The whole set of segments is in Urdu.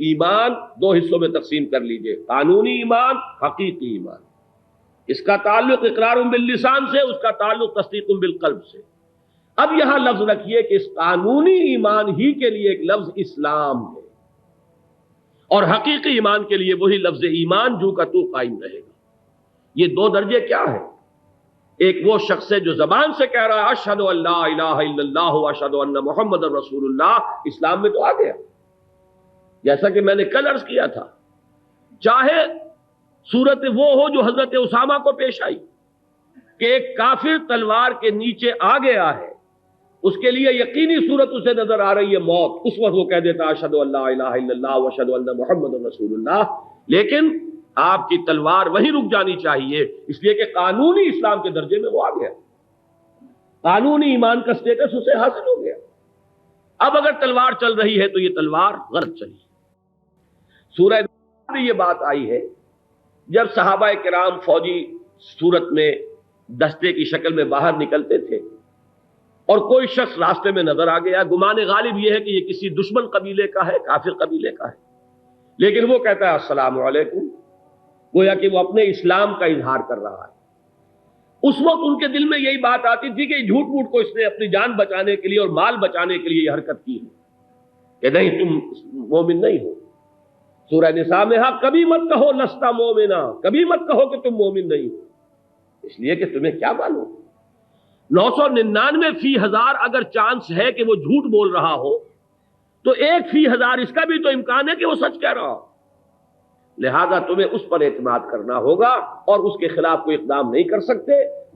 ایمان دو حصوں میں تقسیم کر لیجئے، قانونی ایمان، حقیقی ایمان۔ اس کا تعلق اقرار باللسان سے، اس کا تعلق تصدیق بالقلب سے۔ اب یہاں لفظ رکھیے کہ اس قانونی ایمان ہی کے لیے ایک لفظ اسلام ہے، اور حقیقی ایمان کے لیے وہی لفظ ایمان جو کا تو قائم رہے گا۔ یہ دو درجے کیا ہیں؟ ایک وہ شخص ہے جو زبان سے کہہ رہا ہے اشہد ان لا الہ الا اللہ واشہد ان محمد رسول اللہ، اسلام میں تو آ گیا، جیسا کہ میں نے کل عرض کیا تھا۔ چاہے صورت وہ ہو جو حضرت اسامہ کو پیش آئی کہ ایک کافر تلوار کے نیچے آ گیا ہے، اس کے لیے یقینی صورت اسے نظر آ رہی ہے موت، اس وقت وہ کہہ دیتا اشہد ان لا الہ الا اللہ واشہد ان محمد رسول اللہ، لیکن آپ کی تلوار وہیں رک جانی چاہیے، اس لیے کہ قانونی اسلام کے درجے میں وہ آ گیا، قانونی ایمان کا سٹیٹس اسے حاصل ہو گیا۔ اب اگر تلوار چل رہی ہے تو یہ تلوار غرض چلی۔ سورہ میں یہ بات آئی ہے جب صحابہ کرام فوجی صورت میں دستے کی شکل میں باہر نکلتے تھے اور کوئی شخص راستے میں نظر آ گیا، گمان غالب یہ ہے کہ یہ کسی دشمن قبیلے کا ہے، کافر قبیلے کا ہے، لیکن وہ کہتا ہے السلام علیکم، گویا کہ وہ اپنے اسلام کا اظہار کر رہا ہے۔ اس وقت ان کے دل میں یہی بات آتی تھی کہ جھوٹ موٹ کو اس نے اپنی جان بچانے کے لیے اور مال بچانے کے لیے یہ حرکت کی ہے کہ نہیں تم مومن نہیں ہو۔ سورہ نساء میں ہاں کبھی مت کہو لستا مومنا، کبھی مت کہو کہ تم مومن نہیں ہو، اس لیے کہ تمہیں کیا معلوم 999 / 1000 اگر چانس ہے کہ وہ جھوٹ بول رہا ہو تو 1/1000 اس کا بھی تو امکان ہے کہ وہ سچ کہہ رہا ہو، لہذا تمہیں اس پر اعتماد کرنا ہوگا اور اس کے خلاف کوئی اقدام نہیں کر سکتے۔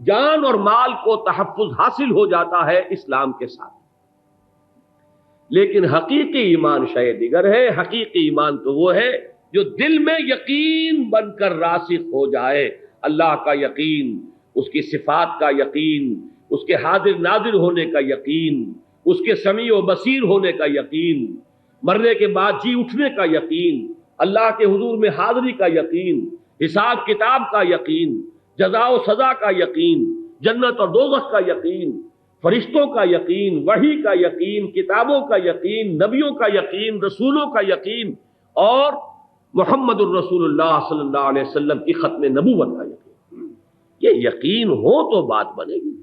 جان اور مال کو تحفظ حاصل ہو جاتا ہے اسلام کے ساتھ، لیکن حقیقی ایمان شے دیگر ہے۔ حقیقی ایمان تو وہ ہے جو دل میں یقین بن کر راسخ ہو جائے، اللہ کا یقین، اس کی صفات کا یقین، اس کے حاضر ناظر ہونے کا یقین، اس کے سمیع و بصیر ہونے کا یقین، مرنے کے بعد جی اٹھنے کا یقین، اللہ کے حضور میں حاضری کا یقین، حساب کتاب کا یقین، جزا و سزا کا یقین، جنت اور دوزخ کا یقین، فرشتوں کا یقین، وحی کا یقین، کتابوں کا یقین، نبیوں کا یقین، رسولوں کا یقین، اور محمد الرسول اللہ صلی اللہ علیہ وسلم کی ختم نبوت کا یقین۔ یہ یقین ہو تو بات بنے گی۔